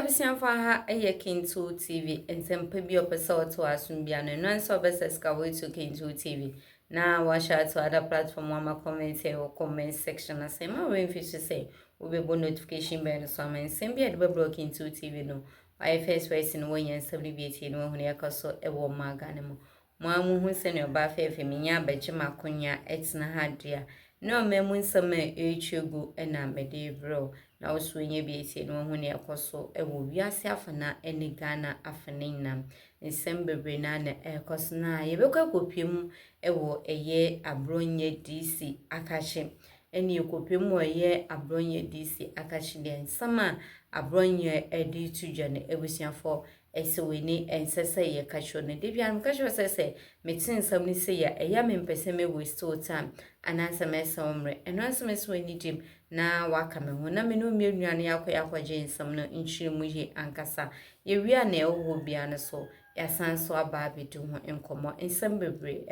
Abisian for her a Kintu TV and some pebby opposite to us from Biano, non services away to Kintu TV. Now, wash out to other platform, Mama comments or comment section. I say, my rain fish to say, will be good notification by the summer and send me at the broken to TV. No, I first race in 1 year and 78 when I castle a warm maganimo. Mamma who send your bath for me, ya bet my conya, it's na hard dear. No, memoon summer, chugu, and I'm a day bro. Na oswenye bi ese no ho ne ekoso ewo wiase afana ene Ghana afanenam nsem bebre na na ekoso na yebekwa kopiem ewo eye Abronye DC akache ene kopiem wo eye Abronye DC akache den sama Abronye edi tudwa ne ebusiafo ese weni ensese ye kacho ne debian kacho sese metin sam ni se ya eya mempese me waste time anansa mesomre eno ansem weni dim na waka me ho na me no miennuane yakwaje nsam no nchiri mu ye ankasa ye wia na ewo bia ne so yasan so aba bedu ho enkomo nsam bebre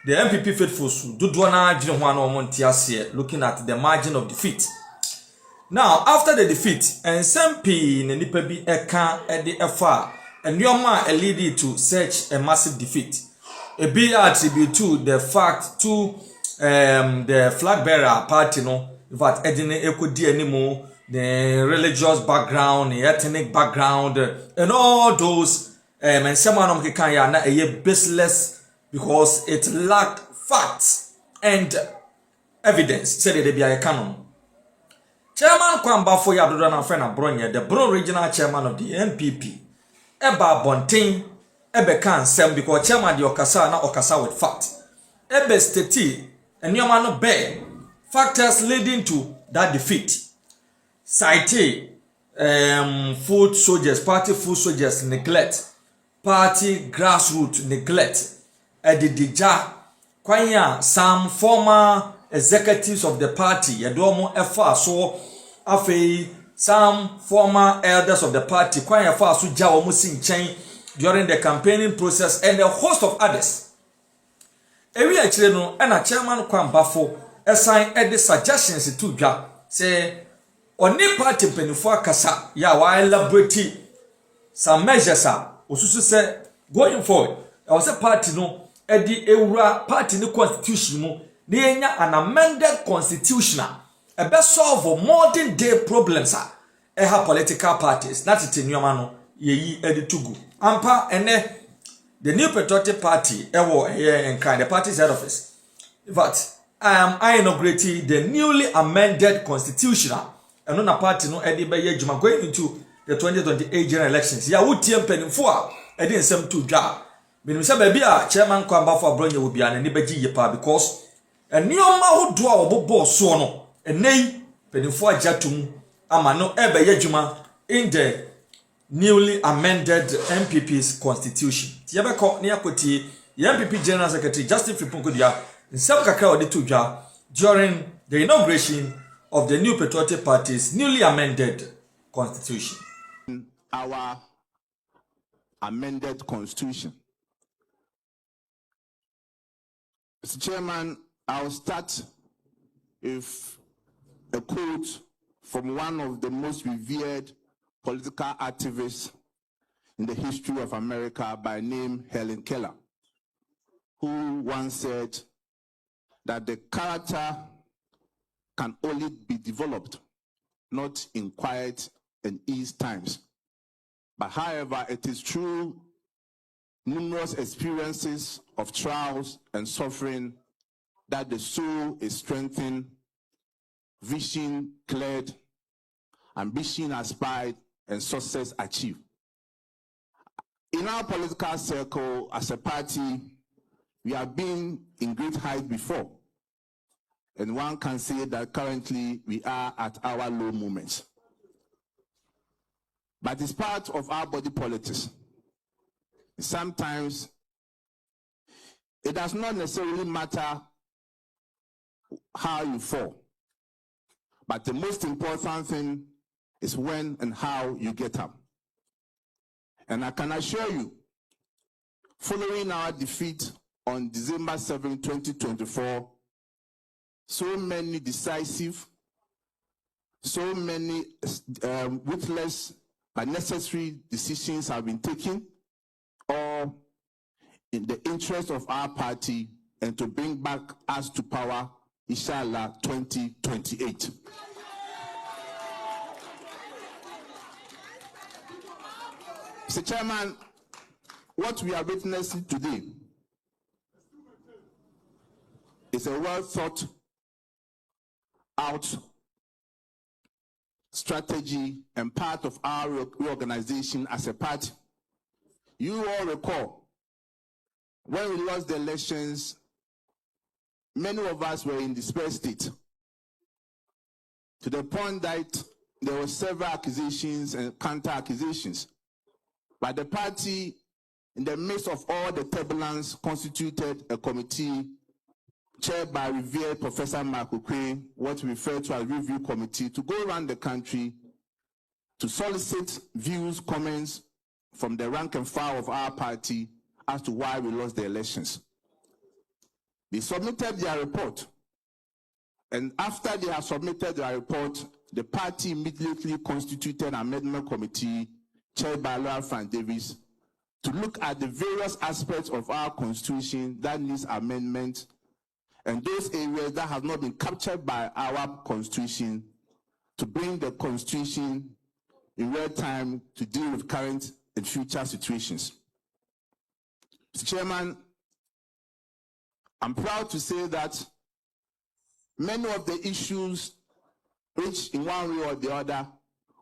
the NPP faithfuls dodo na agire ho ana omonti ase looking at the margin of defeat. Now, after the defeat, SMP ne nipa bi eka ede efa enwoma lead to such a massive defeat. A be attribute to the fact to the flag bearer party no that edine ekodi animo the religious background, the ethnic background and all those and someone can ya na baseless because it lacked facts and evidence said they be a canon. Chairman Kwambafo Yadodo na friend Abronye, the Bro regional chairman of the NPP. Eba Bontin, Ebe can sem because chairman the Okasa na Okasa with fact. Ebe steti, and your man no bear factors leading to that defeat. Cite food soldiers, party food soldiers neglect, party grassroots neglect. Edidija, Kwanya, some former executives of the party yadomo efa so afei some former elders of the party kwan efa so ja omo si nchen during the campaigning process and a host of others ewi akire no na chairman Kwambafo assign the suggestions to dwa say oni party penifo akasa ya wa elaborate some measures osusu say going forward I was a party no edi ewura party ni constitution mu an amended constitution a best solve modern day problems have political parties that it in your man ye editugu ampa ene the new patriotic party ewo here in kind the party's head office but I inaugurated the newly amended constitution and on a party no edi be ye juma going into the 2028 general elections ya wutie mpanimfo a edi nsem to dwa benim se ba bia chairman Kwambafo Abronye will be an enibeji yepa because and nioma hodo a obobo so no enei penifo ajatum ama no ebe yadwuma in the newly amended NPP's constitution. Tiyabeko ne yakoti NPP General Secretary Justin Fripunkodia nsem kakra odi to dwa during the inauguration of the new patriotic party's newly amended constitution. Our amended constitution. Mr. Chairman, I'll start with a quote from one of the most revered political activists in the history of America by name Helen Keller, who once said that the character can only be developed not in quiet and ease times, but however it is through numerous experiences of trials and suffering that the soul is strengthened, vision cleared, ambition aspired, and success achieved. In our political circle, as a party, we have been in great height before, and one can say that currently we are at our low moments. But it's part of our body politics. Sometimes it does not necessarily matter how you fall, but the most important thing is when and how you get up. And I can assure you, following our defeat on December 7, 2024, so many decisive, so many ruthless but necessary decisions have been taken, or in the interest of our party, and to bring back us to power, inshallah, 2028. Mr. Chairman, what we are witnessing today is a well thought out strategy and part of our reorganization as a party. You all recall, when we lost the elections, many of us were in despair state, to the point that there were several accusations and counter-accusations. But the party, in the midst of all the turbulence, constituted a committee chaired by revered Professor Michael Quinn, what we refer to as review committee, to go around the country to solicit views, comments from the rank and file of our party as to why we lost the elections. They submitted their report, and after they have submitted their report, the party immediately constituted an amendment committee chaired by Lawyer Frank Davis to look at the various aspects of our constitution that needs amendment, and those areas that have not been captured by our constitution, to bring the constitution in real time to deal with current and future situations. Mr. Chairman, I'm proud to say that many of the issues which in one way or the other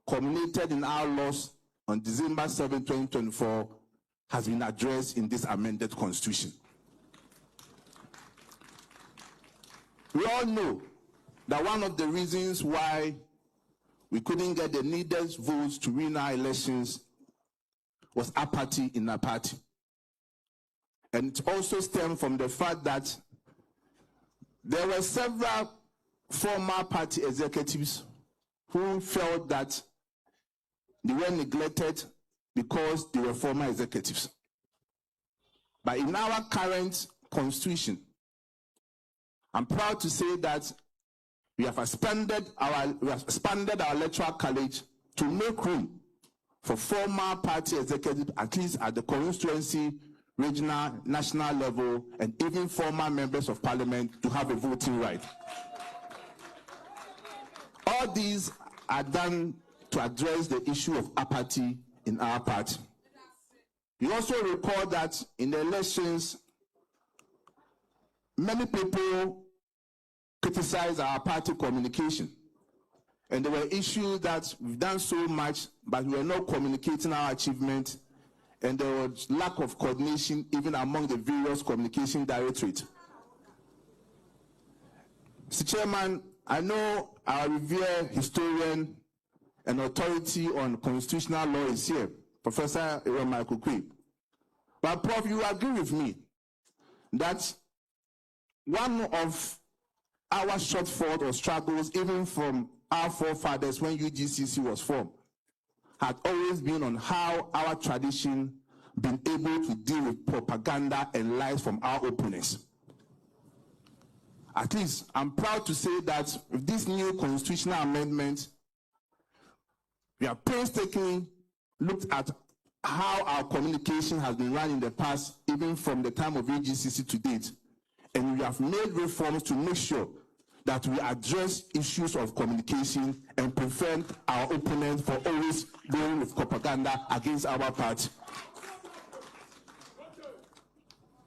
culminated in our loss on December 7, 2024 has been addressed in this amended constitution. We all know that one of the reasons why we couldn't get the needed votes to win our elections was apathy in our party. And it also stemmed from the fact that there were several former party executives who felt that they were neglected because they were former executives. But in our current constitution, I'm proud to say that we have expanded our electoral college to make room for former party executives, at least at the constituency, regional, national level, and even former members of parliament to have a voting right. All these are done to address the issue of apathy in our party. You also recall that in the elections, many people criticized our party communication. And there were issues that we've done so much, but we were not communicating our achievement, and there was lack of coordination even among the various communication directorates. Mr. Chairman, I know our revered historian and authority on constitutional law is here, Professor Michael Quinn. But Prof, you agree with me that one of our shortfalls or struggles, even from our forefathers when UGCC was formed, had always been on how our tradition been able to deal with propaganda and lies from our opponents. At least, I'm proud to say that with this new constitutional amendment, we have painstakingly looked at how our communication has been run in the past, even from the time of UGCC to date. And we have made reforms to make sure that we address issues of communication and prevent our opponents from always going with propaganda against our party.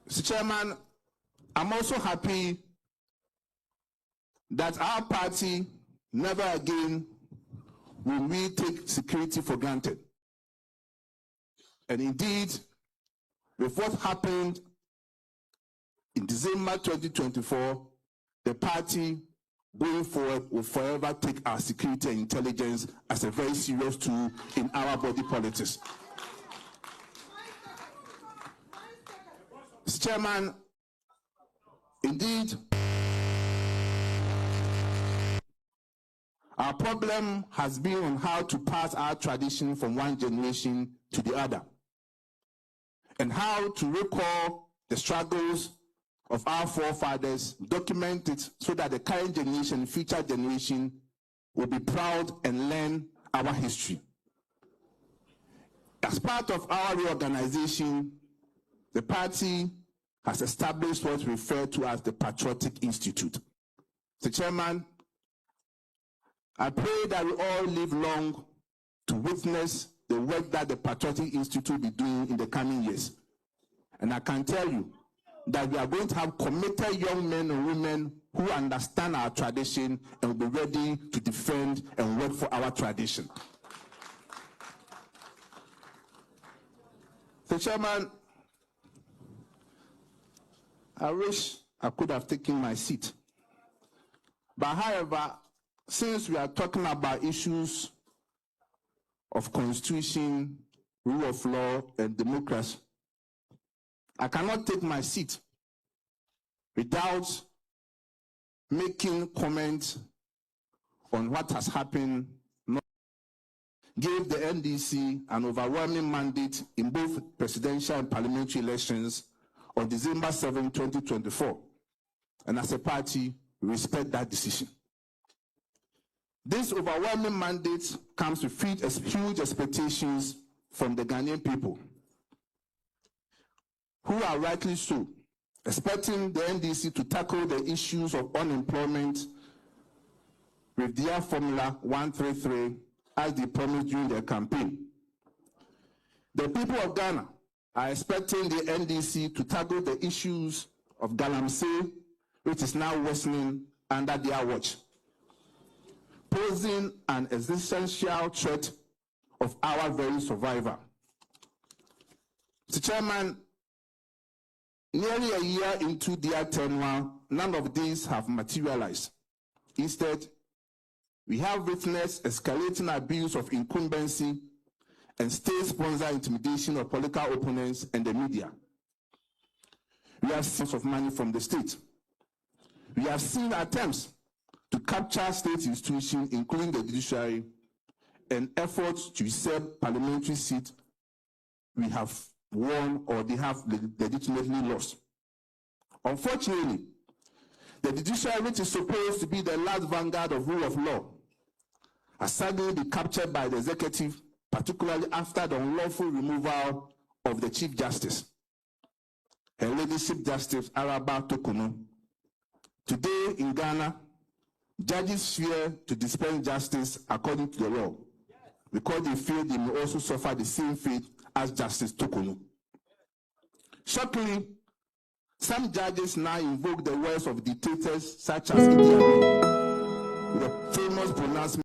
Mr. Chairman, I'm also happy that our party never again will we take security for granted. And indeed, with what happened in December 2024, the party going forward will forever take our security and intelligence as a very serious tool in our body politics. Mr. Chairman, indeed, our problem has been on how to pass our tradition from one generation to the other, and how to recall the struggles of our forefathers, document it so that the current generation, future generation will be proud and learn our history. As part of our reorganization, the party has established what's referred to as the Patriotic Institute. Mr. Chairman, I pray that we all live long to witness the work that the Patriotic Institute will be doing in the coming years. And I can tell you that we are going to have committed young men and women who understand our tradition and will be ready to defend and work for our tradition. Mr. Chairman, I wish I could have taken my seat. But however, since we are talking about issues of constitution, rule of law, and democracy, I cannot take my seat without making comments on what has happened. Gave the NDC an overwhelming mandate in both presidential and parliamentary elections on December 7, 2024. And as a party, we respect that decision. This overwhelming mandate comes with huge expectations from the Ghanaian people, who are rightly so, expecting the NDC to tackle the issues of unemployment with their formula 133 as they promised during their campaign. The people of Ghana are expecting the NDC to tackle the issues of Collàpse, which is now worsening under their watch, posing an existential threat of our very survival. Mr. Chairman, nearly a year into their tenure, none of these have materialized. Instead, we have witnessed escalating abuse of incumbency and state-sponsored intimidation of political opponents and the media. We have seen of money from the state. We have seen attempts to capture state institutions, including the judiciary, and efforts to usurp parliamentary seats we have won or they have legitimately lost. Unfortunately, the judiciary, which is supposed to be the last vanguard of rule of law, has suddenly been captured by the executive, particularly after the unlawful removal of the Chief Justice, Her Ladyship Justice Araba Tokono. Today in Ghana, judges fear to dispense justice according to the law, because they fear they may also suffer the same fate as Justice Tokono. Shockingly, some judges now invoke the words of dictators such as Idi Amin, with a famous pronouncement